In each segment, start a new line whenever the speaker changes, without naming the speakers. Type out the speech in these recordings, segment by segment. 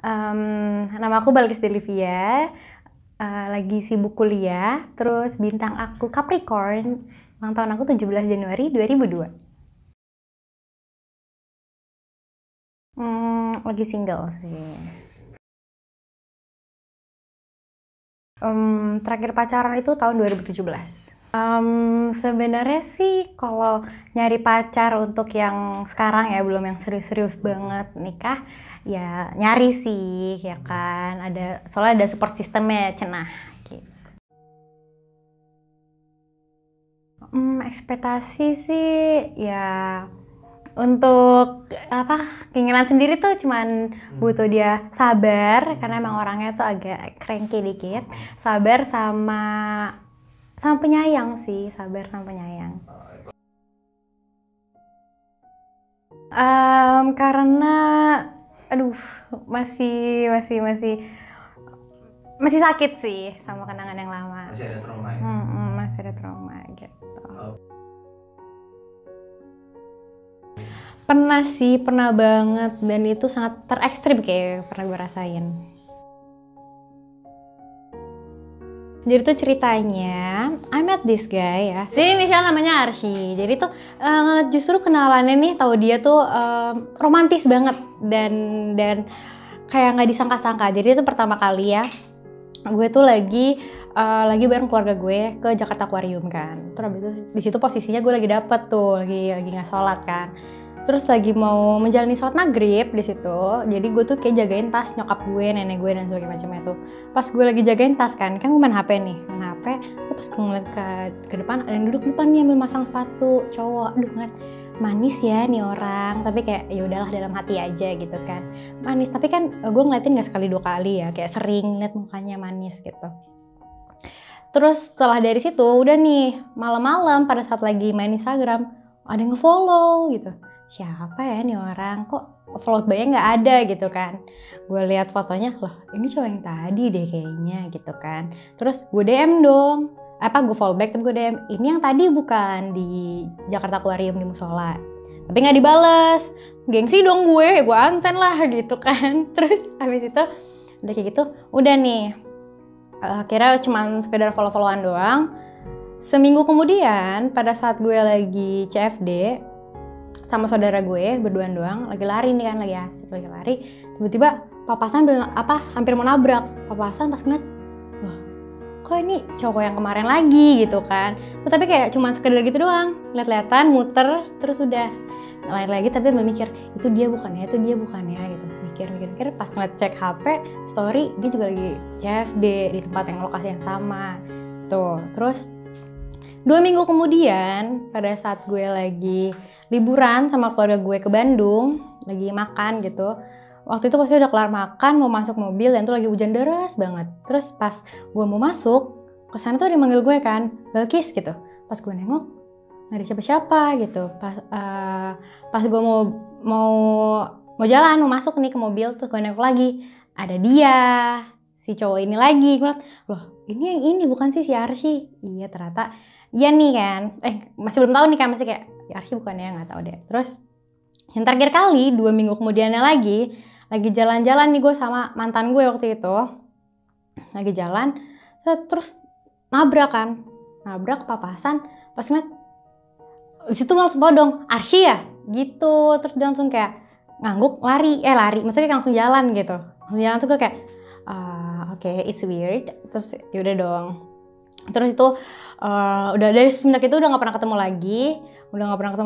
Nama aku Balkis Delivia, lagi sibuk kuliah, terus bintang aku Capricorn, ulang tahun aku 17 Januari 2002. Lagi single sih. Terakhir pacaran itu tahun 2017. Sebenarnya sih kalau nyari pacar untuk yang sekarang ya, belum yang serius-serius banget nikah, ya nyari sih ya kan, soalnya ada support sistemnya cenah gitu. Ekspektasi sih ya untuk keinginan sendiri tuh cuman butuh dia sabar, karena emang orangnya tuh agak cranky dikit, sabar sama penyayang sih, sabar sama penyayang. Karena masih sakit sih sama kenangan yang lama.
Masih ada trauma ya?
Masih ada trauma gitu. Pernah banget, dan itu sangat terekstrim kayak pernah gue rasain. Jadi tuh ceritanya, I met this guy ya. Jadi inisial namanya Arsy. Jadi tuh justru kenalannya nih, tahu dia tuh romantis banget dan kayak nggak disangka-sangka. Jadi itu pertama kali ya, gue tuh lagi bareng keluarga gue ke Jakarta Aquarium kan. Terus habis itu di situ posisinya gue lagi dapet tuh, lagi nggak sholat kan. Terus lagi mau menjalani sholat maghrib di situ. Jadi gue tuh kayak jagain tas nyokap gue, nenek gue dan sebagainya macamnya tuh. Pas gue lagi jagain tas kan gue main HP nih, terus gue ngeliat ke depan ada yang duduk depan nih ambil masang sepatu cowok. Aduh, ngeliat manis ya nih orang, tapi kayak ya udahlah dalam hati aja gitu kan. Manis, tapi kan gue ngeliatin nggak sekali dua kali ya, kayak sering liat mukanya manis gitu. Terus setelah dari situ udah nih malam-malam pada saat lagi main Instagram ada yang nge-follow gitu. Siapa ya nih orang, kok follow backnya nggak ada gitu kan. Gue lihat fotonya, loh ini cowok yang tadi deh kayaknya gitu kan. Terus gue DM dong, gue follow back tapi gue DM, ini yang tadi bukan di Jakarta Aquarium di musola. Tapi nggak dibales, gengsi dong gue unsend lah gitu kan. Terus habis itu udah kayak gitu, udah nih akhirnya cuman sekedar follow-followan doang. Seminggu kemudian pada saat gue lagi CFD sama saudara gue berduaan doang, lagi lari nih kan, lagi asik lagi lari, tiba-tiba papasan hampir mau nabrak. Papasan pas ngeliat, loh kok ini cowok yang kemarin lagi gitu kan. Tapi kayak cuman sekedar gitu doang, lihat-lihatan, muter, terus udah lain lagi. Tapi mikir itu dia bukan ya gitu. Mikir pas ngeliat cek HP story, dia juga lagi CFD di tempat yang lokasi yang sama tuh. Terus 2 minggu kemudian, pada saat gue lagi liburan sama keluarga gue ke Bandung, lagi makan gitu. Waktu itu pasti udah kelar makan, mau masuk mobil, dan tuh lagi hujan deras banget. Terus pas gue mau masuk, kesana tuh dia manggil gue kan, Balkis gitu. Pas gue nengok, gak ada siapa-siapa gitu. Pas gue mau jalan, mau masuk nih ke mobil, tuh gue nengok lagi, ada dia, si cowok ini lagi. Gue liat, loh ini yang ini bukan sih si Arsy? Iya ternyata. Iya nih kan, masih belum tahu nih kan, masih kayak ya Arsy bukan ya, nggak tahu deh. Terus yang terakhir kali 2 minggu kemudiannya lagi jalan-jalan nih gue sama mantan gue waktu itu, lagi jalan, terus nabrak papasan. Pas ngeliat di situ langsung tau dong, Arsy ya gitu. Terus dia langsung kayak ngangguk, lari, maksudnya langsung jalan gitu, langsung jalan. Tuh gue kayak okay, it's weird. Terus yaudah dong. Terus itu udah dari semenjak itu udah nggak pernah ketemu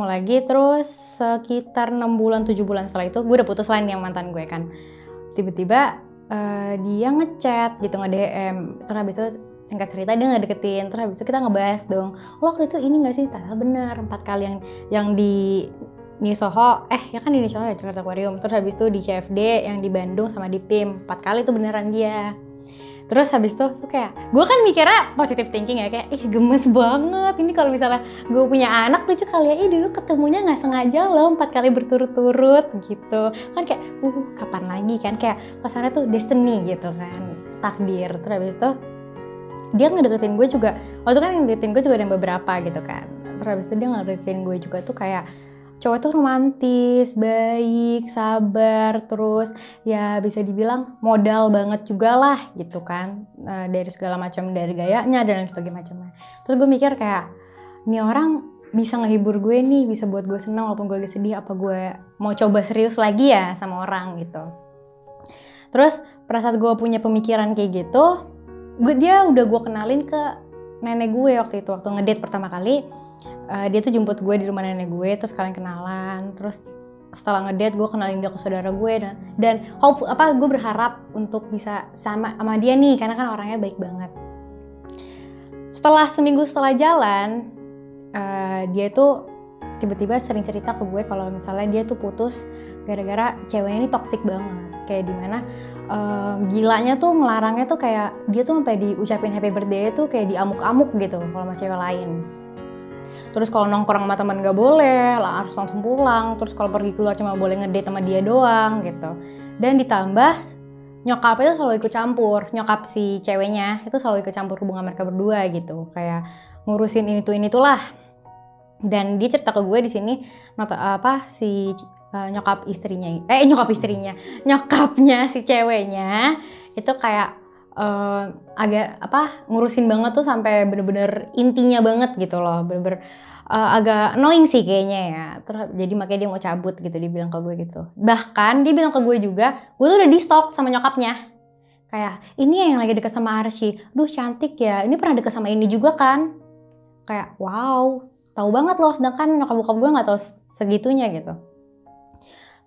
lagi. Terus sekitar 6 bulan 7 bulan setelah itu gue udah putus lain yang mantan gue kan. Tiba-tiba dia ngechat gitu, nge-DM. Terus habis itu singkat cerita dia ngedeketin. Terus habis itu kita ngebahas dong, lo waktu itu ini nggak sih, ternyata bener 4 kali yang di New Soho, ya kan di New Soho ya, Jakarta Aquarium. Terus habis itu di CFD yang di Bandung sama di PIM, 4 kali itu beneran dia. Terus habis itu tuh kayak, gue kan mikirnya positive thinking ya, kayak gemes banget. Ini kalau misalnya gue punya anak lucu kali ya, dulu ketemunya gak sengaja loh 4 kali berturut-turut gitu. Kan kayak, kapan lagi kan, kayak kesannya tuh destiny gitu kan, takdir. Terus habis itu dia ngedeketin gue juga, waktu kan yang ngedeketin gue juga ada beberapa gitu kan. Terus habis itu dia ngedeketin gue juga tuh kayak cowok tuh romantis, baik, sabar, terus ya bisa dibilang modal banget juga lah gitu kan, dari segala macam, dari gayanya dan sebagainya macamnya. Terus gue mikir kayak, ini orang bisa ngehibur gue nih, bisa buat gue senang walaupun gue lagi sedih, apa gue mau coba serius lagi ya sama orang gitu. Terus pada saat gue punya pemikiran kayak gitu, dia udah gue kenalin ke nenek gue waktu itu, waktu ngedate pertama kali. Dia tuh jemput gue di rumah nenek gue, terus kalian kenalan, terus setelah ngedate gue kenalin dia ke saudara gue, dan gue berharap untuk bisa sama dia nih karena kan orangnya baik banget. Setelah seminggu setelah jalan, dia tuh tiba-tiba sering cerita ke gue kalau misalnya dia tuh putus gara-gara ceweknya ini toksik banget, kayak dimana gilanya tuh ngelarangnya tuh kayak dia tuh sampai diucapin happy birthday tuh kayak diamuk-amuk gitu kalau sama cewek lain. Terus kalau nongkrong sama teman gak boleh, lah harus langsung pulang. Terus kalau pergi keluar cuma boleh ngedate sama dia doang gitu. Dan ditambah nyokapnya tuh selalu ikut campur. Nyokap si ceweknya itu selalu ikut campur hubungan mereka berdua gitu. Kayak ngurusin ini tuh lah. Dan dia cerita ke gue di sini nyokapnya si ceweknya itu kayak agak ngurusin banget tuh sampai bener-bener intinya banget gitu loh, bener-bener agak annoying sih kayaknya ya. Terus jadi makanya dia mau cabut gitu, dia bilang ke gue gitu. Bahkan dia bilang ke gue juga, gue tuh udah di stalk sama nyokapnya. Kayak, ini yang lagi deket sama Arsy, duh cantik ya, ini pernah deket sama ini juga kan. Kayak wow, tahu banget loh, sedangkan nyokap-bokap gue gak tahu segitunya gitu.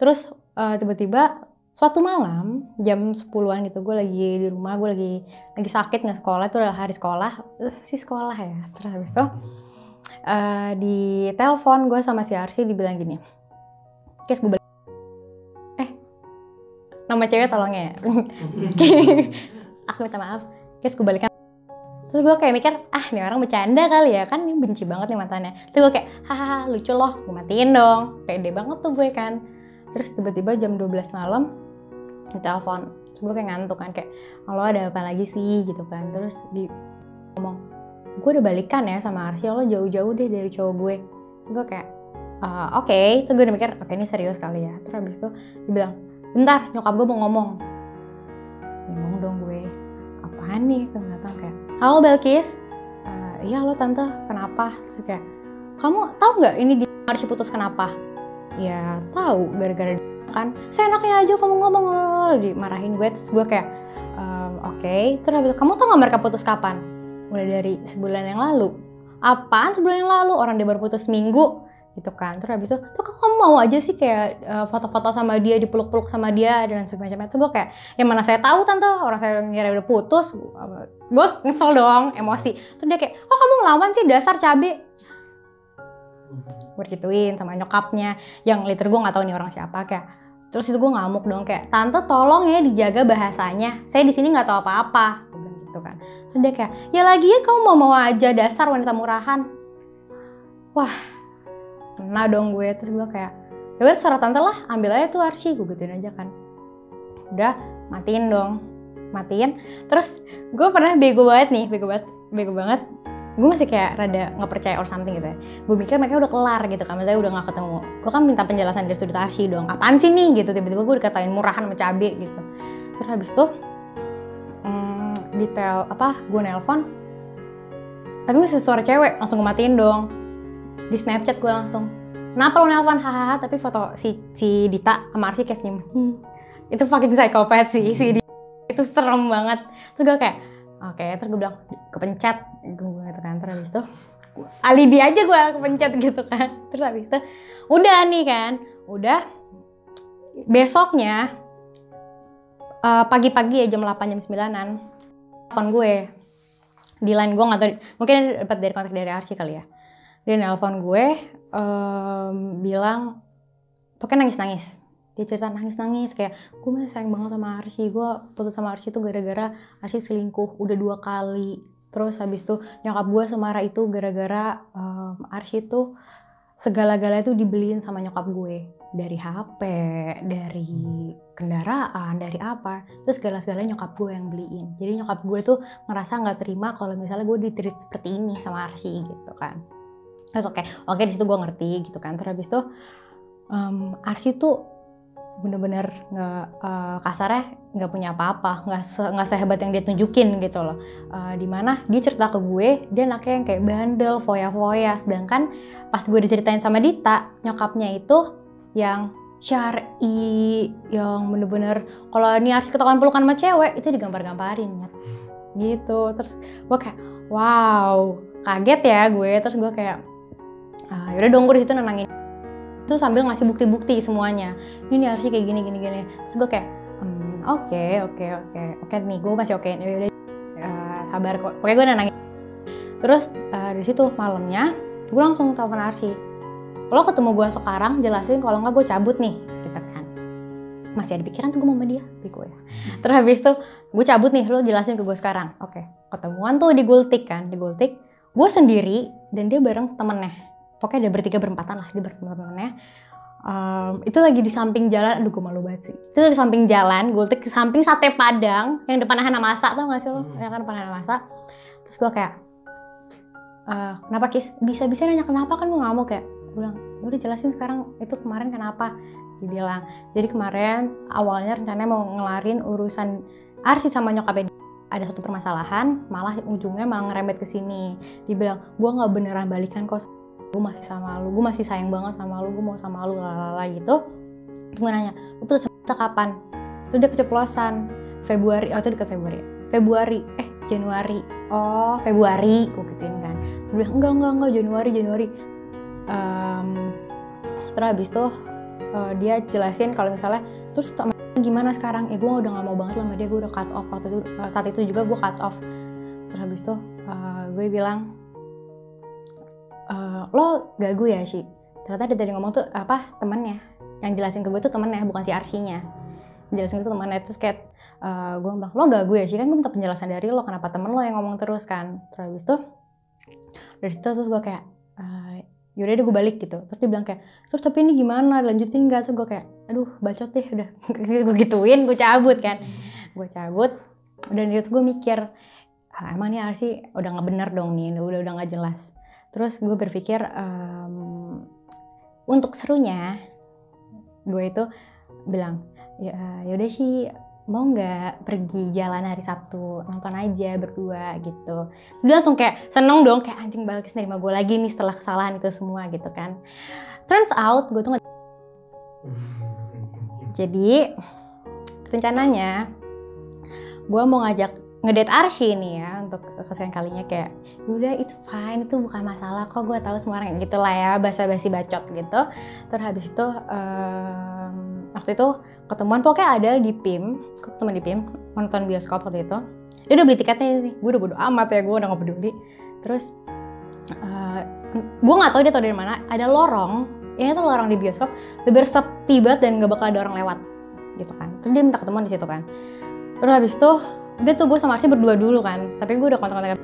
Terus tiba-tiba suatu malam jam 10-an gitu, gue lagi di rumah, gue lagi sakit nggak sekolah, itu udah hari sekolah ya. Terus habis itu di telepon gue sama si Arsy dibilang gini, Kes gue balik, nama cewek tolongnya ya. Aku minta maaf, Kes gue balikan. Terus gue kayak mikir, ini orang bercanda kali ya, kan ini benci banget nih mantannya. Terus gue kayak, hahaha lucu loh, gue matiin dong, pede banget tuh gue kan. Terus tiba-tiba jam 12 malam di telepon, terus gue kayak ngantuk kan, kayak lo ada apa lagi sih gitu kan. Terus di ngomong, gue udah balikan ya sama Arsy, lo jauh-jauh deh dari cowok gue. Terus gue kayak oke. Terus gue udah mikir oke, ini serius kali ya. Terus habis itu dibilang, bentar nyokap gue mau ngomong. Ngomong dong gue, apaan nih? Ternyata kayak, halo Belkis, iya halo tante, kenapa? Terus kayak, kamu tahu nggak ini di Arsy putus kenapa? Ya tahu, gara-gara kan seenaknya aja kamu ngomong, dimarahin gue. Terus gue kayak oke. Terus habis itu, kamu tau gak mereka putus kapan? Udah dari sebulan yang lalu. Apaan sebulan yang lalu? Orang dia baru putus seminggu gitu kan. Terus habis itu, tuh kamu mau aja sih kayak foto-foto sama dia, dipeluk-peluk sama dia dan sebagainya. Terus gue kayak, ya mana saya tahu tante, orang saya ngira udah putus. Gue ngesel dong, emosi. Terus dia kayak, kamu ngelawan sih, dasar cabe. Gue gituin sama nyokapnya yang liter gue nggak tahu nih orang siapa. Kayak terus itu gue ngamuk dong, kayak tante tolong ya dijaga bahasanya, saya di sini nggak tahu apa-apa, gue bilang gitu kan. Terus dia kayak, ya lagian kamu mau aja, dasar wanita murahan. Wah kena dong gue. Terus gue kayak, ya udah suara tante lah, ambil aja tuh Arsy, gue gituin aja kan. Udah matiin dong, matiin. Terus gue pernah bego banget. Gue masih kayak rada nggak percaya or something gitu ya. Gue mikir mereka udah kelar gitu kan, misalnya udah nggak ketemu. Gue kan minta penjelasan dari sudut Arsy dong. Apaan sih nih gitu, tiba-tiba gue dikatain murahan sama cabe gitu. Terus habis itu gue nelpon, tapi gue suara cewek, langsung gue matiin dong. Di Snapchat gue langsung, kenapa lo nelpon, hahaha, tapi foto si Dita sama Arsy kayak senyum. Itu fucking psychopath sih si Dita. Itu serem banget. Terus gue kayak oke, terus gue bilang kepencet gitu kan. Terus habis itu alibi aja gue kepencet gitu kan. Terus habis itu udah nih kan, udah besoknya pagi-pagi ya jam 8 jam 9-an telepon gue di line gue, nggak tahu mungkin dapat dari kontak dari Arsy kali ya. Dia nelpon gue bilang pokoknya nangis-nangis. Dia cerita nangis-nangis kayak, gue masih sayang banget sama Arsy, gue putus sama Arsy itu gara-gara Arsy selingkuh udah 2 kali. Terus habis itu nyokap gue semarah itu gara-gara Arsy itu segala-galanya tuh dibeliin sama nyokap gue. Dari HP, dari kendaraan, dari apa. Terus segala-galanya nyokap gue yang beliin. Jadi nyokap gue tuh ngerasa gak terima kalau misalnya gue di-treat seperti ini sama Arsy gitu kan. Terus oke di situ gue ngerti gitu kan. Terus habis itu Arsy tuh bener-bener kasarnya nggak punya apa-apa, nggak sehebat yang dia tunjukin gitu loh. Dimana dia cerita ke gue, dia anaknya yang kayak bandel, foya-foya, sedangkan pas gue diceritain sama Dita, nyokapnya itu yang syar'i, yang bener-bener kalau ini Arsy ketahuan pelukan sama cewek itu digampar-gamparin ya. Gitu. Terus gue kayak wow, kaget ya gue. Terus gue kayak yaudah dong, gue disitu nenangin itu sambil ngasih bukti-bukti semuanya. Ini Arsy kayak gini. Terus gue kayak oke nih, gue masih oke. Yaudah, sabar kok. Pokoknya gue nenangin. Terus dari situ malamnya gue langsung telepon Arsy. Kalau ketemu gue sekarang jelasin, kalau nggak gue cabut nih, gitu kan. Masih ada pikiran tuh gue sama dia, bego ya. Terus habis itu gue cabut nih, lo jelasin ke gue sekarang. Oke, ketemuan tuh di Gultik kan, di Gultik. Gue sendiri dan dia bareng temennya. Pokoknya ada bertiga berempatan lah, dia bareng temen-temennya. Itu lagi di samping jalan, aduh gue malu banget sih. Itu di samping jalan, Gultik, di samping Sate Padang, yang depan Hanamasa, tau gak sih lo? Ya kan, depan Hanamasa. Terus gue kayak, kenapa Kis? Bisa-bisa nanya kenapa, kan gue gak mau kayak. Gue bilang, udah jelasin sekarang itu kemarin kenapa. Dia bilang, jadi kemarin awalnya rencananya mau ngelarin urusan Arsy sama nyokapnya. Ada satu permasalahan, malah ujungnya malah ngerembet ke sini. Dia bilang, gue gak beneran balikan kok, gue masih sama lu, gue masih sayang banget sama lu, gue mau sama lu, lalala gitu. Terus gue nanya, lu putus sama kapan? Terus dia keceplosan, Februari, itu dekat Februari, Januari, Februari, gue gituin kan. Dia bilang, enggak, Januari. Terus habis itu dia jelasin kalau misalnya, terus sama gimana sekarang? Gue udah gak mau banget sama dia, gue udah cut off waktu itu, saat itu juga gue cut off. Terus habis itu gue bilang, lo gagu ya Syi? Ternyata dia tadi ngomong tuh temennya, yang jelasin ke gue tuh temennya, bukan si Arsy-nya. Jelasin itu temennya. Terus kayak gue bilang, lo gagu ya Syi? Kan gue minta penjelasan dari lo, kenapa temen lo yang ngomong terus kan. Terus habis itu dari situ terus gue kayak yaudah deh gue balik gitu. Terus dia bilang kayak, terus tapi ini gimana, lanjutin gak? Terus gue kayak, aduh bacot deh udah. Gue gituin, gue cabut kan. Gue cabut, dan itu gue mikir, emang nih Arsy udah gak bener dong nih, udah gak jelas. Terus gue berpikir, untuk serunya, gue itu bilang, yaudah Syi, mau nggak pergi jalan hari Sabtu, nonton aja berdua gitu. Dia langsung kayak seneng dong, kayak anjing Balkis nerima gue lagi nih setelah kesalahan itu semua gitu kan. Turns out gue tuh jadi rencananya gue mau ngajak ngedate Arsy nih ya, untuk kesekian kalinya kayak udah it's fine, itu bukan masalah kok, gue tahu semua orang gitu lah ya, basa-basi bacot gitu. Terus habis itu waktu itu ketemuan pokoknya ada di PIM, ketemu di PIM nonton bioskop waktu itu. Dia udah beli tiketnya nih, gue udah bodo amat ya, gue udah gak peduli. Terus gue nggak tahu dia tahu dari mana, ada lorong, ini tuh lorong di bioskop bener sepi banget dan gak bakal ada orang lewat gitu kan. Terus dia minta ketemuan di situ kan. Terus habis itu udah tuh gue sama Arsy berdua dulu kan, tapi gue udah kontak-kontak.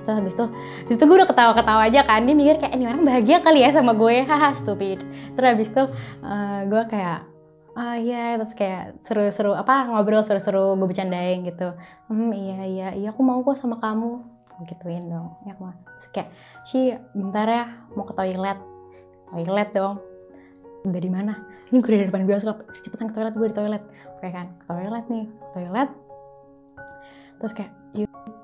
Terus habis itu disitu gue udah ketawa-ketawa aja kan, dia mikir kayak ini orang bahagia kali ya sama gue, haha stupid. Terus habis itu gue kayak iya, terus kayak seru-seru ngobrol seru-seru, gue bercandain gitu. Iya aku mau kok sama kamu, gituin dong. Ya aku terus kayak Syi bentar ya, mau ke toilet dong. Dari mana? Ini gue dari depan bioskop, cepetan ke toilet, gue di toilet. Oke kan, ke toilet. Terus kayak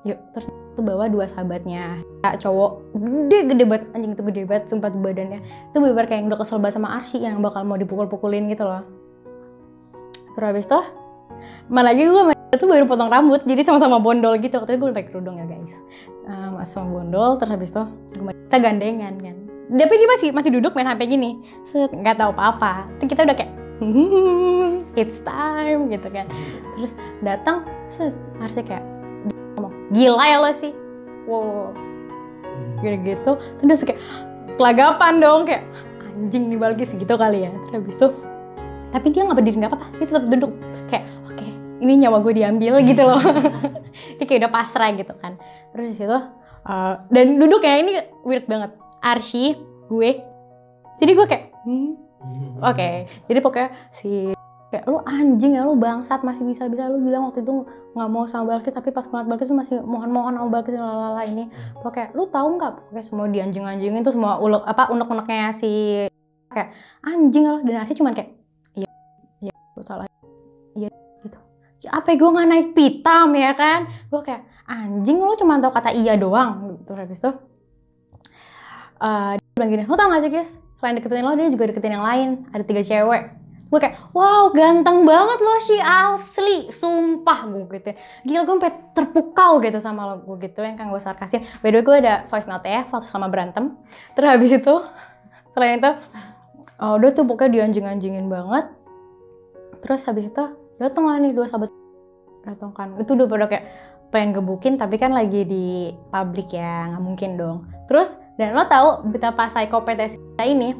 yuk, terus tuh bawa dua sahabatnya, cowok gede banget, anjing itu gede banget, sumpah tuh badannya. Itu bener kayak yang udah kesel banget sama Arsy, yang bakal mau dipukul-pukulin gitu loh. Terus habis tuh, malah lagi gue sama tuh baru potong rambut, jadi sama-sama bondol gitu. Waktu itu gue pakai kerudung ya guys, sama bondol. Terus habis tuh kita gandengan kan. Tapi dia masih duduk main HP gini, nggak tahu apa-apa. Terus kita udah kayak it's time gitu kan. Terus datang, Arsy kayak ngomong, gila ya lo sih, wow, gitu. Terus dia kayak pelagapan dong, kayak anjing nih Balkis gitu kali ya. Terus habis itu, tapi dia nggak berdiri nggak apa-apa, dia tetap duduk kayak oke, ini nyawa gue diambil gitu loh. Dia kayak udah pasrah gitu kan. Terus di situ dan duduknya ini weird banget. Arsy, gue, jadi gue kayak oke. Jadi pokoknya kayak lu anjing ya, lu bangsat, masih bisa lu bilang waktu itu nggak mau sama Balkis, tapi pas ngeliat Balkis tuh masih mohon sama Balkis lalala ini. Pokoknya lu tahu nggak, pokoknya semua dianjing-anjingin tuh, semua unek-uneknya si kayak anjing loh, dan Arsy cuman kayak iya gue salah, iya gitu. Ya, apa gue nggak naik pitam ya kan? Gue kayak anjing lo cuma tahu kata iya doang gitu. Habis itu dia bilang gini, lo tau gak sih Kis, selain deketin lo dia juga deketin yang lain, ada 3 cewek. Gue kayak wow ganteng banget lo sih asli, sumpah gue gitu. Gila gue sampai terpukau gitu sama lo, gue gitu yang kan gue sarkasin. By the way gue ada voice note ya waktu selama berantem. Terus habis itu selain itu udah tuh pokoknya dianjing-anjingin banget. Terus habis itu datang lah nih 2 sahabat datang kan, itu udah pada kayak pengen gebukin tapi kan lagi di publik ya, nggak mungkin dong. Terus dan lo tahu betapa psikopatis kita ini,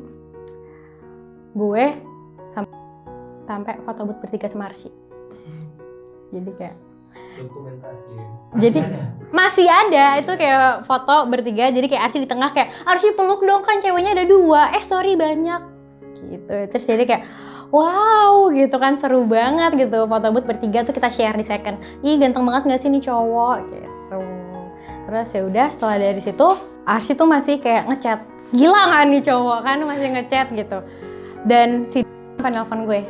gue sampai foto booth bertiga sama Arsy. Jadi kayak
dokumentasi.
Jadi masih ada itu kayak foto bertiga, jadi kayak Arsy di tengah kayak Arsy peluk dong kan ceweknya ada 2, sorry banyak gitu. Terus jadi kayak wow gitu kan, seru banget gitu foto booth bertiga tuh kita share di second. Ih ganteng banget nggak sih nih cowok gitu. Terus ya udah setelah dari situ Arsy tuh masih kayak ngechat, gila kan nih cowok kan masih ngechat gitu. Dan si nelfon gue,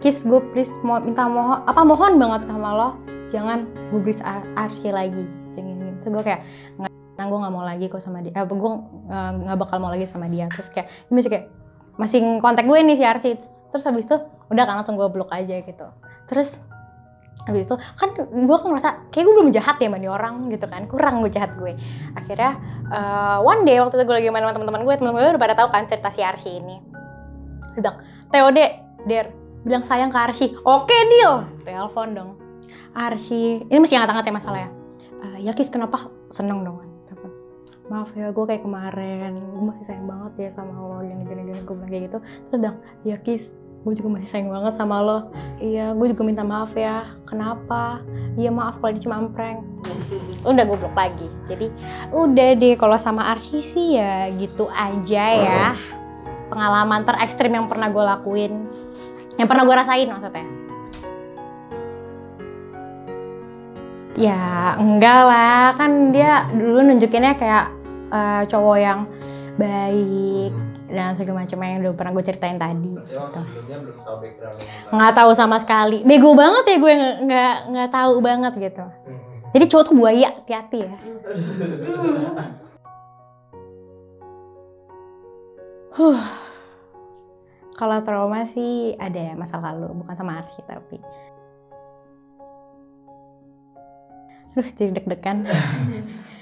Kis gue please mohon banget sama lo jangan gubris Arsy lagi, jangan gitu. Gue kayak gue nggak mau lagi kok sama dia, gue nggak bakal mau lagi sama dia. Terus kayak masih kontak gue nih si Arsy. Terus habis itu udah kan langsung gue blok aja gitu. Terus habis itu kan gue kan ngerasa kayak gue belum jahat ya sama nih orang gitu kan, kurang gue jahat gue. Akhirnya one day waktu itu gue lagi main sama teman-teman gue udah pada tahu kan cerita si Arsy ini. Dia bilang, Teode, Der, bilang sayang ke Arsy. Oke deal. Telepon dong. Arsy, ini masih hangat-hangat ya masalah ya. Ya Kis kenapa? Seneng dong. Maaf ya gue kayak kemarin, gue masih sayang banget ya sama lo, gini-gini gue bilang kayak gitu. Terus bilang, ya Kis, gue juga masih sayang banget sama lo. Iya, gue juga minta maaf ya. Kenapa? Iya maaf kalau ini cuma prank. Udah gue blok lagi. Jadi udah deh kalau sama Arsy sih ya gitu aja ya. Pengalaman terekstrim yang pernah gue lakuin, yang pernah gue rasain maksudnya. Ya enggak lah, kan dia dulu nunjukinnya kayak cowok yang baik dan segala macam yang udah pernah gue ceritain tadi.
Berarti gitu. Sebelumnya belum tahu backgroundnya.
Nggak tahu sama sekali, bego banget ya gue nggak tahu banget gitu. Jadi cowok tuh buaya, hati-hati ya. Kalau trauma sih ada ya masa lalu, bukan sama Arsy tapi. Jadi deg-degan.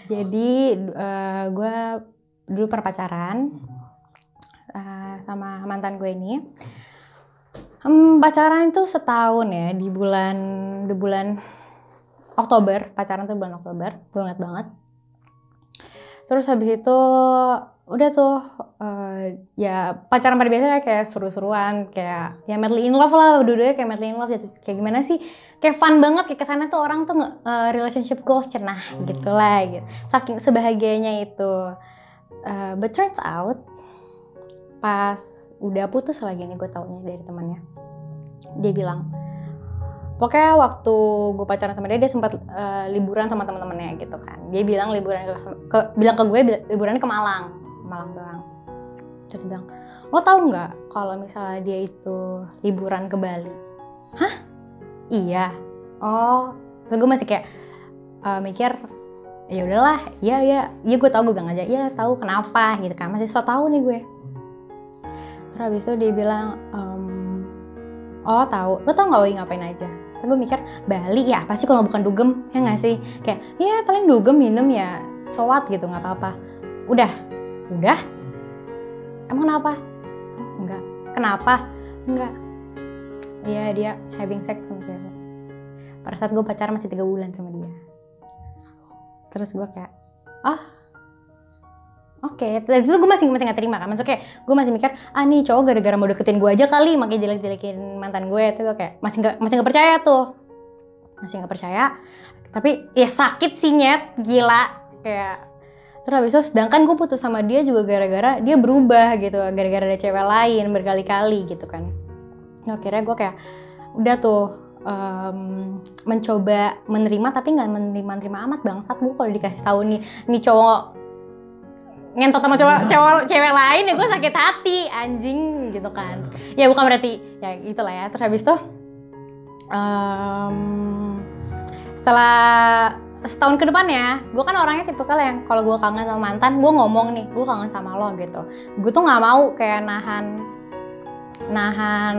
Jadi gue dulu pernah pacaran sama mantan gue ini. Pacaran itu setahun ya, di bulan Oktober. Pacaran tuh bulan Oktober, gue ingat banget. Terus habis itu udah tuh ya pacaran pada biasanya kayak seru-seruan, kayak ya madly in love lah, dua-duanya kayak madly in love gitu. Kayak gimana sih, kayak fun banget, kayak kesana tuh orang tuh relationship goals cenah gitu lah gitu. Saking sebahagianya itu. But turns out pas udah putus lagi nih gue taunya dari temannya, dia bilang pokoknya waktu gue pacaran sama dia sempat liburan sama teman-temannya gitu kan. Dia bilang bilang ke gue liburannya ke Malang doang. Terus dia bilang, lo tau nggak kalau misalnya dia itu liburan ke Bali? Hah? Iya. Oh, terus gue masih kayak mikir, ya udahlah, iya gue tahu, gue bilang aja, iya tahu kenapa gitu kan, masih so tau nih gue. Terus habis itu dia bilang, oh tahu, lo tau nggak Woi ngapain aja? Terus gue mikir, Bali ya pasti kalau bukan dugem, ya nggak sih? Kayak, ya paling dugem minum ya, so what gitu, nggak apa-apa. Udah, emang kenapa? Enggak. Kenapa? Enggak. Iya dia having sex sama cewek. Pada saat gue pacaran masih 3 bulan sama dia. Terus gue kayak, oke. Dari situ gue masih gak terima kan. Maksudnya kayak gue masih mikir, nih cowok gara-gara mau deketin gue aja kali, makanya jelek-jelekin mantan gue. Terus gue kayak masih gak percaya tuh. Masih gak percaya. Tapi ya sakit sih nyet, gila. Kayak terus habis itu sedangkan gue putus sama dia juga gara-gara dia berubah gitu, gara-gara ada cewek lain berkali-kali gitu kan. Nah akhirnya gue kayak udah tuh mencoba menerima tapi nggak menerima amat, bangsat gue kalau dikasih tahu nih cowok ngentot sama cewek lain ya gue sakit hati anjing gitu kan. Ya bukan berarti ya itulah ya. Terus habis itu setelah setahun ke depannya, gue kan orangnya tipikal yang kalau gue kangen sama mantan, gue ngomong nih, gue kangen sama lo gitu. Gue tuh nggak mau kayak nahan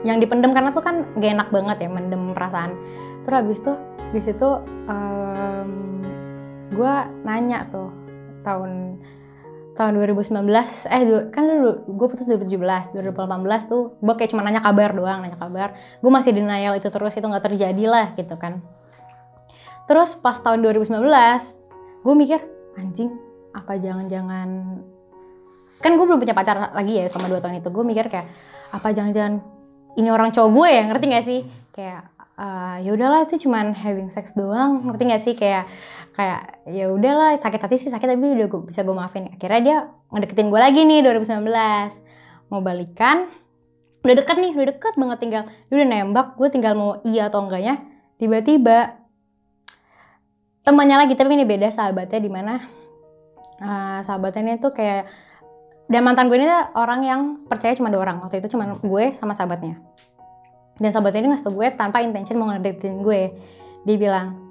yang dipendem karena tuh kan gak enak banget ya mendem perasaan. Terus habis tuh di situ gue nanya tuh tahun 2019 kan gue putus 2018 tuh gue kayak cuma nanya kabar doang, gue masih denial itu terus, itu nggak terjadi lah gitu kan. Terus pas tahun 2019 gue mikir anjing apa jangan-jangan, kan gue belum punya pacar lagi ya sama 2 tahun itu. Gue mikir kayak apa jangan-jangan ini orang cowok gue ya, ngerti gak sih? Kayak ya udahlah itu cuman having sex doang, ngerti gak sih? Kayak ya udahlah sakit hati sih sakit, tapi udah bisa gue maafin. Akhirnya dia ngedeketin gue lagi nih 2019, mau balikan, udah deket banget, tinggal dia udah nembak, gue tinggal mau iya atau enggaknya. Tiba-tiba temannya lagi, tapi ini beda sahabatnya, di mana sahabatnya ini tuh kayak, dan mantan gue ini orang yang percaya cuma 2 orang waktu itu, cuma gue sama sahabatnya. Dan sahabatnya ini ngasih tau gue tanpa intention mau ngedeketin gue. Dia bilang,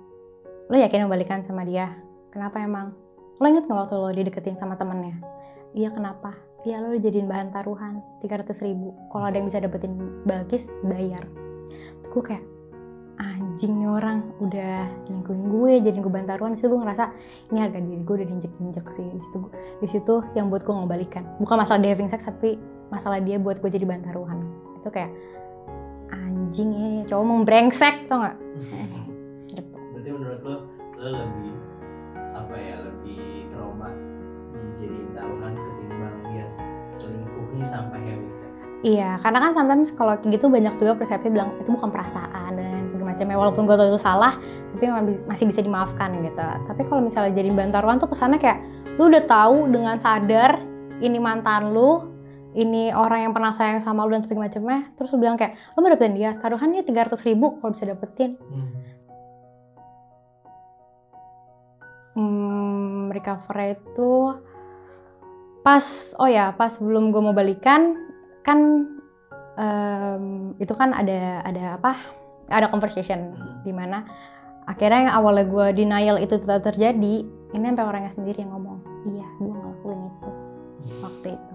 lo yakin mau balikan sama dia? Kenapa emang? Lo inget gak waktu lo dideketin sama temennya? Iya kenapa? Iya lo dijadiin bahan taruhan 300.000. Kalau ada yang bisa dapetin Balkis bayar. Terus gue kayak anjing nih orang udah nyelingkuhin gue, jadiin gue bahan taruhan. Disitu gue ngerasa ini harga diri gue udah diinjek-injek sih. Disitu yang buat gue ngebalikan. Bukan masalah dia having sex, tapi masalah dia buat gue jadi bahan taruhan. Itu kayak anjing ini cowok mau brengsek, tau gak?
Berarti menurut lo lebih lebih trauma menjadi taruhan ketimbang dia selingkuhi sampai having sex?
Iya, karena kan sometimes kalau gitu banyak juga persepsi bilang itu bukan perasaan dan macamnya, walaupun gue tahu itu salah tapi masih bisa dimaafkan gitu. Tapi kalau misalnya jadi bahan taruhan tuh kesannya kayak lu udah tahu dengan sadar ini mantan lu, ini orang yang pernah sayang sama lu dan sebagainya macamnya, terus lu bilang kayak lu mau dapetin dia, taruhannya 300.000 kalau bisa dapetin. Recover itu pas sebelum gue mau balikan kan itu kan ada conversation di mana akhirnya yang awalnya gue denial itu tetap terjadi, ini sampai orangnya sendiri yang ngomong iya gue ngelakuin itu waktu itu.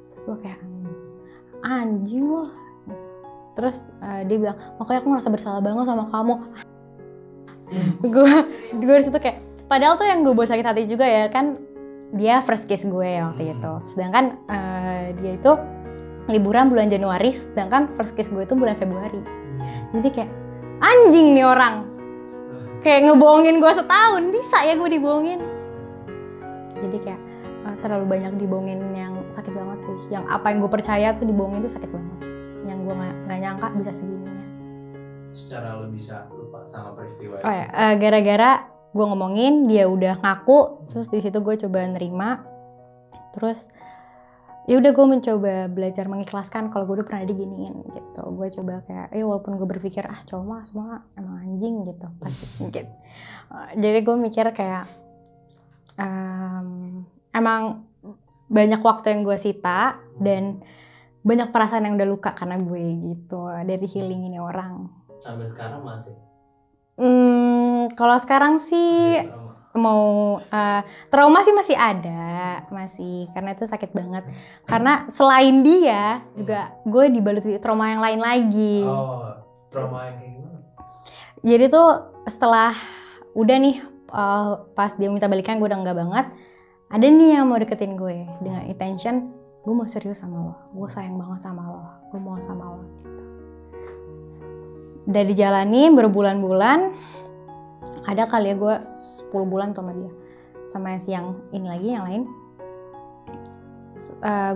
Terus gue kayak anjing loh. Terus dia bilang makanya aku ngerasa bersalah banget sama kamu. gue disitu kayak padahal tuh yang gue buat sakit hati juga ya kan, dia first kiss gue waktu itu. Sedangkan dia itu liburan bulan Januari, sedangkan first kiss gue itu bulan Februari. Jadi kayak anjing nih orang, kayak ngebohongin gue setahun, bisa ya gue dibohongin. Jadi kayak terlalu banyak dibohongin yang sakit banget sih. Yang apa yang gue percaya tuh dibohongin tuh sakit banget. Yang gue nggak nyangka bisa segininya.
Secara lo bisa lupa sama peristiwa itu?
Gara-gara gue ngomongin, dia udah ngaku, terus di situ gue coba nerima, terus ya udah gue mencoba belajar mengikhlaskan kalau gue udah pernah diginiin gitu. Gue coba kayak walaupun gue berpikir cowok mah semua emang anjing gitu pasti gitu. Jadi gue mikir kayak emang banyak waktu yang gue sita dan banyak perasaan yang udah luka karena gue gitu dari healing ini orang.
Sampai sekarang masih?
Kalau sekarang sih mau trauma sih masih ada, masih, karena itu sakit banget. Karena selain dia juga gue dibaluti trauma yang lain lagi.
Oh, trauma yang kayak gimana?
Jadi tuh setelah udah nih pas dia minta balikan gue udah enggak banget, ada nih yang mau deketin gue dengan intention gue mau serius sama lo, gue sayang banget sama lo, gue mau sama lo gitu. Udah dijalani berbulan-bulan, ada kali ya gue 10 bulan sama dia, sama yang ini lagi yang lain.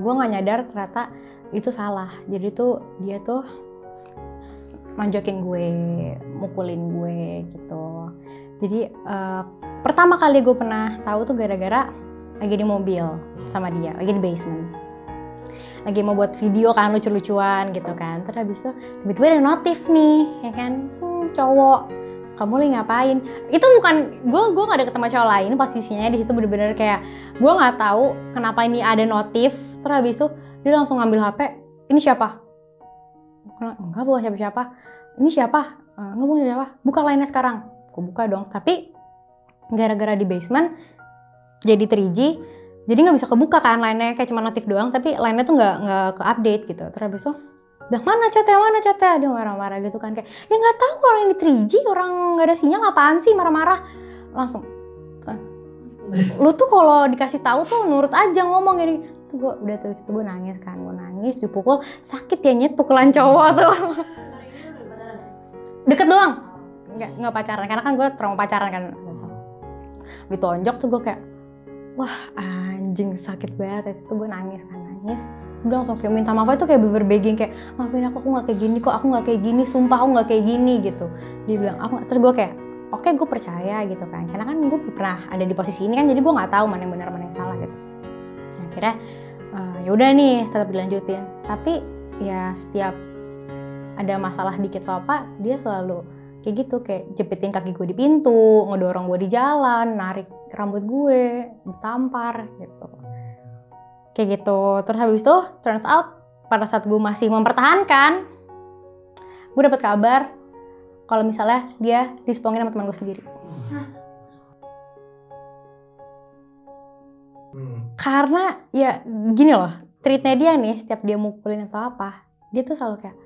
Gue nggak nyadar ternyata itu salah. Jadi tuh dia tuh manjakin gue, mukulin gue gitu. Jadi pertama kali gue pernah tahu tuh gara-gara lagi di mobil sama dia, lagi di basement, lagi mau buat video kan lucu-lucuan gitu kan. Terus habis itu tiba-tiba ada notif nih ya kan, cowok kamu lagi ngapain? Itu bukan gue nggak ada ketemu cowok lain, posisinya di situ bener-bener kayak gue nggak tahu kenapa ini ada notif. Terus habis itu dia langsung ngambil HP, ini siapa? Enggak, bukan siapa-siapa. Ini siapa? Enggak, bukan siapa. Buka lainnya sekarang. Gue buka dong, tapi gara-gara di basement jadi 3G, jadi nggak bisa kebuka kan lainnya, kayak cuma notif doang, tapi lainnya tuh nggak ke update gitu. Terus habis itu udah mana chatnya, dia marah-marah gitu kan, kayak ya nggak tahu orang ini 3G, orang nggak ada sinyal, apaan sih marah-marah. Langsung lu tuh kalau dikasih tahu tuh nurut aja ngomong gini. Tuh gue udah tuh gue nangis, dipukul, sakit ya nyet, pukulan cowok tuh. Deket doang, nggak pacaran, karena kan gue trauma pacaran kan. Ditonjok tuh gue kayak wah anjing sakit banget. Terus gue nangis, udah langsung kayak minta maaf. Itu kayak begging kayak maafin aku nggak kayak gini kok, aku nggak kayak gini, sumpah aku nggak kayak gini gitu. Dia bilang aku, terus gue kayak oke, gue percaya gitu kan, karena kan gue pernah ada di posisi ini kan, jadi gue nggak tahu mana yang benar mana yang salah gitu. Akhirnya ya udah nih tetap dilanjutin, tapi ya setiap ada masalah dikit atau apa dia selalu kayak gitu, kayak jepitin kaki gue di pintu, ngedorong gue di jalan, narik rambut gue, ditampar gitu. Kayak gitu. Terus habis itu turns out pada saat gue masih mempertahankan, gue dapet kabar kalau misalnya dia dispongin sama teman gue sendiri. Karena ya gini loh, treatnya dia nih setiap dia mukulin atau apa, dia tuh selalu kayak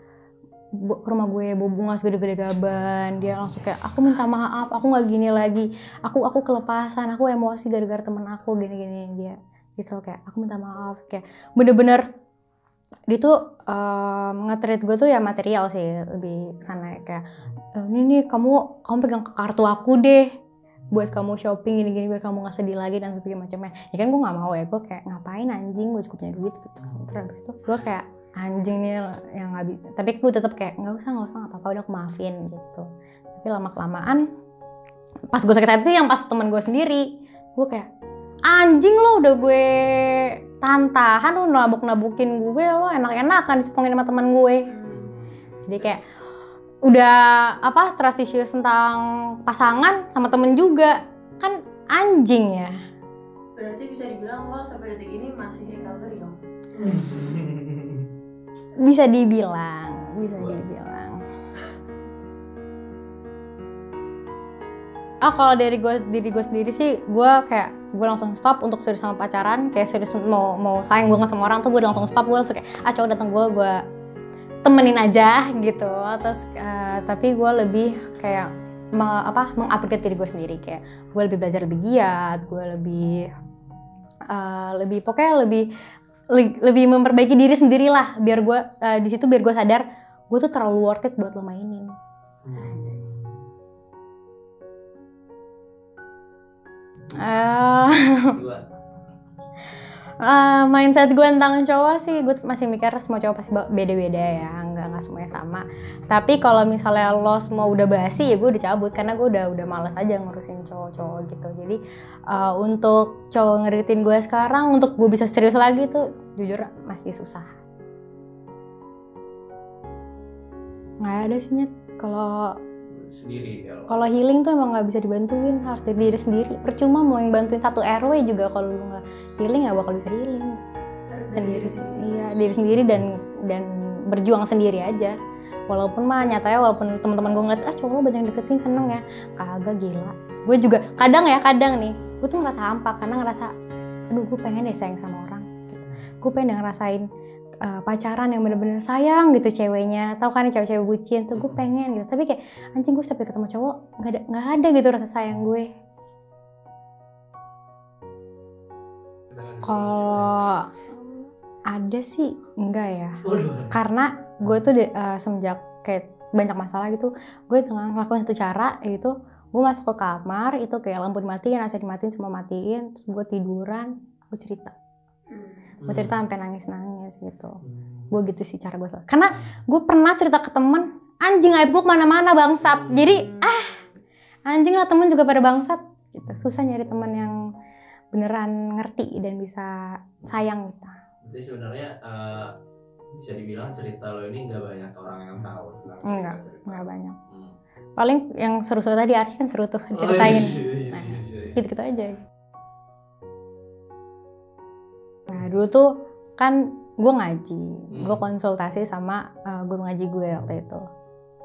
ke rumah gue bawa bunga segede-gede gaban. Dia langsung kayak aku minta maaf, aku nggak gini lagi, aku kelepasan, aku emosi gara-gara temen aku gini-gini. Dia selalu kayak aku minta maaf, kayak bener-bener dia tuh nge-treat gue tuh ya material sih, lebih kesana kayak ini nih kamu pegang kartu aku deh buat kamu shopping gini-gini biar kamu nggak sedih lagi dan sebagainya macamnya. Ya kan gue nggak mau ya, gue kayak ngapain anjing, gue cukup punya duit gitu. Terus habis itu gue kayak anjing nih yang nggak bisa, tapi gue tetap kayak nggak usah nggak apa-apa, udah aku maafin gitu. Tapi lama-kelamaan pas gue sakit hati yang pas teman gue sendiri, gue kayak anjing lo udah gue tahan lo nabuk-nabukin gue, lo enak-enakan dispongin sama teman gue. Jadi kayak udah apa trust issues tentang pasangan sama temen juga kan anjing ya.
Berarti bisa dibilang lo sampai detik ini masih recovery dong?
Bisa dibilang. Kalau diri gue sendiri sih, gue langsung stop untuk serius sama pacaran, kayak serius mau sayang banget sama orang tuh gue langsung stop. Gue langsung kayak cowok datang gue temenin aja gitu. Terus tapi gue lebih kayak mengupgrade diri gue sendiri, kayak gue lebih belajar lebih giat, gue lebih pokoknya lebih memperbaiki diri sendiri lah, biar gue di situ biar gue sadar gue tuh terlalu worth it buat lo mainin. Mindset gue tentang cowok sih, gue masih mikir semua cowok pasti beda-beda ya, nggak semuanya sama. Tapi kalau misalnya lo semua udah basi ya gue udah cabut, karena gue udah malas aja ngurusin cowok-cowok gitu. Jadi untuk cowok ngeritin gue sekarang, untuk gue bisa serius lagi tuh jujur masih susah. Nggak ada sih Nyet. Kalau healing tuh emang nggak bisa dibantuin, harus dari diri sendiri. Percuma mau yang bantuin satu RW juga kalau lu nggak healing nggak bakal bisa healing. Sendiri sih, iya diri sendiri dan berjuang sendiri aja. Walaupun mah nyatanya walaupun teman-teman gue ngeliat cowok lo banyak yang deketin seneng ya, kagak gila. Gue juga kadang nih gue tuh ngerasa hampa karena ngerasa aduh gue pengen deh sayang sama orang gitu. Gue pengen ngerasain pacaran yang bener-bener sayang gitu ceweknya, tau kan cewek-cewek bucin tuh gue pengen gitu. Tapi kayak anjing gue setiap ketemu cowok nggak ada gitu rasa sayang gue. Kalau ada sih enggak ya, karena gue tuh semenjak kayak banyak masalah gitu, gue tengah ngelakuin satu cara yaitu gue masuk ke kamar itu kayak lampu dimatiin, AC dimatiin, semua matiin, terus gue tiduran, gue cerita sampai nangis gitu. Gue gitu sih cara gue. Karena gue pernah cerita ke teman, anjing aib gue kemana-mana bangsat. Jadi anjing lah temen juga pada bangsat gitu. Susah nyari teman yang beneran ngerti dan bisa sayang gitu.
Jadi sebenarnya bisa dibilang cerita lo ini nggak banyak orang yang tahu.
Nggak banyak. Paling yang seru-seru tadi Arsy kan seru tuh ceritain. Nah, gitu-gitu aja. Nah dulu tuh kan gue ngaji, gue konsultasi sama guru ngaji gue waktu itu.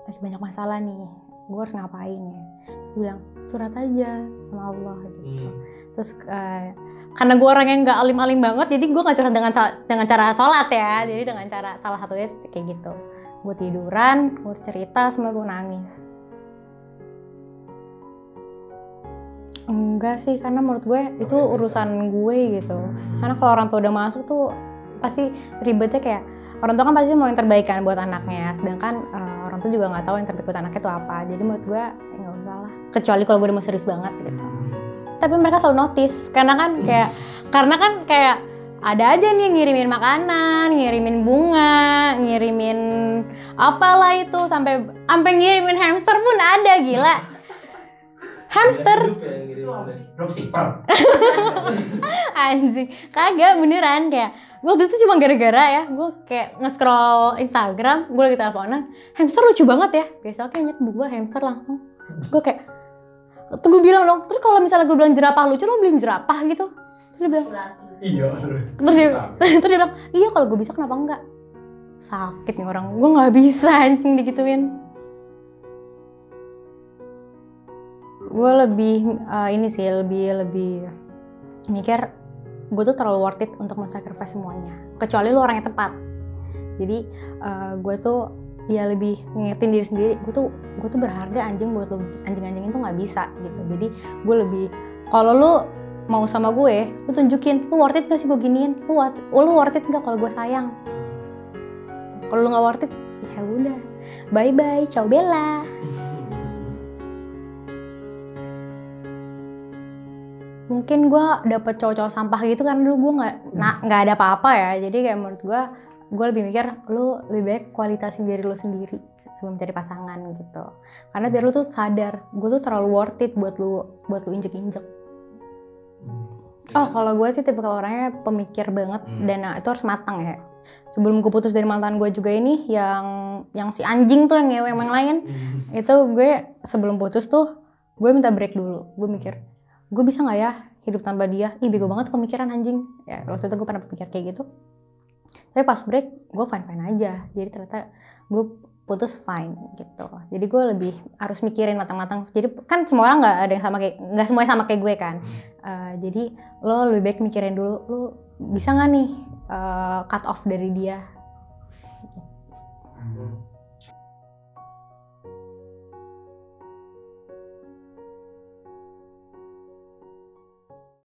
Lagi banyak masalah nih, gue harus ngapain ya? Gue bilang curhat aja sama Allah gitu. Terus karena gue orang yang nggak alim-alim banget, jadi gue nggak curhat dengan cara sholat ya. Jadi dengan cara salah satunya kayak gitu. Gue tiduran, gue cerita, semua gue nangis. Enggak sih, karena menurut gue itu urusan gue gitu. Karena kalau orang tua udah masuk tuh pasti ribetnya kayak orang tua kan pasti mau yang terbaik kan buat anaknya, sedangkan orang tua juga nggak tahu yang terbaik buat anaknya itu apa. Jadi menurut gue nggak usah lah, kecuali kalau gue udah mau serius banget gitu. Tapi mereka selalu notice karena kan kayak ada aja nih yang ngirimin makanan, ngirimin bunga, ngirimin apalah itu, sampai ngirimin hamster pun ada, gila. Hamster
dropshipper.
anjing, kagak, beneran. Kayak waktu itu cuma gara-gara ya gue kayak nge-scroll Instagram, gue lagi teleponan, hamster lucu banget ya, besoknya nyet 2 hamster langsung. Gue kayak tuh gue bilang dong, terus kalau misalnya gue bilang jerapah lucu, lo beliin jerapah gitu. Terus dia bilang
Iya.
terus dia bilang iya, kalau gue bisa kenapa enggak. Sakit nih orang, gue nggak bisa anjing digituin. Gue lebih ini sih, lebih mikir gue tuh terlalu worth it untuk men-sacrifice semuanya, kecuali lu orang yang tepat. Jadi gue tuh ya lebih ngingetin diri sendiri, gue tuh berharga anjing, buat lu anjing-anjing itu nggak bisa gitu. Jadi gue lebih, kalau lu mau sama gue, lu tunjukin lu worth it gak sih gue giniin, lu worth it gak kalau gue sayang. Kalau lu nggak worth it, ya udah, bye bye, ciao Bella. Mungkin gue dapet cowok-cowok sampah gitu kan dulu gue nggak ada apa-apa ya. Jadi kayak menurut gue lebih mikir lu lebih baik kualitasin diri lu sendiri sebelum cari pasangan gitu. Karena biar lu tuh sadar gue tuh terlalu worth it buat lu injek-injek. Oh kalau gue sih tipikal orangnya pemikir banget dan itu harus matang ya. Sebelum gue putus dari mantan gue juga ini yang si anjing tuh yang ngewe yang lain, itu gue sebelum putus tuh gue minta break dulu. Gue mikir gue bisa nggak ya hidup tanpa dia? Ih bego banget pemikiran anjing. Ya waktu itu gue pernah pikir kayak gitu. Tapi pas break gue fine aja. Jadi ternyata gue putus fine gitu. Jadi gue lebih harus mikirin matang-matang. Jadi kan semua orang nggak ada yang sama nggak semuanya sama kayak gue kan. Jadi lo lebih baik mikirin dulu, lo bisa nggak nih cut off dari dia.